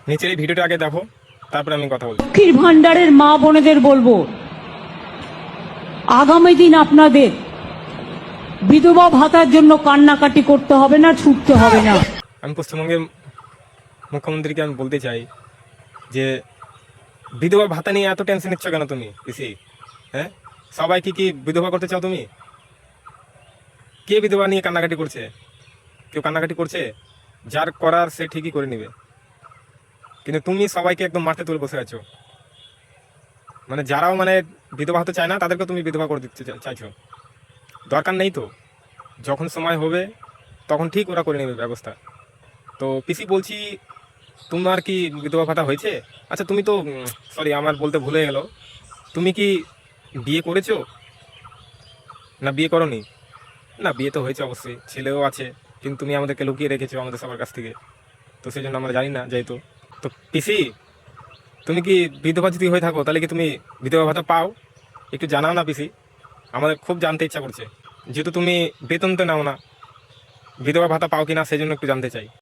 নিচের এই ভিডিওটা আগে দেখো, তারপরে আমি কথা বলবো। লক্ষ্মীর ভান্ডারের মা বোনেদের বলবো, আগামী দিন আপনাদের বিধবা ভাতার জন্য কান্নাকাটি করতে হবে না, ছুটতে হবে না। আমি পশ্চিমবঙ্গের মুখ্যমন্ত্রীকে আমি বলতে চাই যে বিধবা ভাতা নিয়ে এত টেনশন নিচ্ছ কেন তুমি পিসি? হ্যাঁ, সবাই কি বিধবা করতে চাও তুমি? কে বিধবা নিয়ে কান্নাকাটি করছে? কেউ কান্নাকাটি করছে? যার করার সে ঠিকই করে নেবে, কিন্তু তুমি সবাইকে একদম মারতে তুলে বসে আছো। মানে যারাও মানে বিধবা হতে চায় না তাদেরকে তুমি বিধবা করে দিতে চাইছো। দরকার নেই তো, যখন সময় হবে তখন ঠিক ওরা করে নেবে ব্যবস্থা। তো পিসি বলছি, তোমার কি বিধবা ভাতা হয়েছে? আচ্ছা তুমি তো সরি আমার বলতে ভুলে গেল, তুমি কি বিয়ে করেছো না বিয়ে করোনি? না, বিয়ে তো হয়েছে অবশ্যই, ছেলেও আছে, কিন্তু তুমি আমাদেরকে লুকিয়ে রেখেছো আমাদের সবার কাছ থেকে, তো সেই জন্য আমরা জানি না যেহেতু। তো পিসি, তুমি কি বিধবা যদি হয়ে থাকো তাহলে কি তুমি বিধবা ভাতা পাও? একটু জানাও না পিসি, আমাদের খুব জানতে ইচ্ছা করছে। যেহেতু তুমি বেতন তো নাও না, বিধবা ভাতা পাও কিনা সেই জন্য একটু জানতে চাই।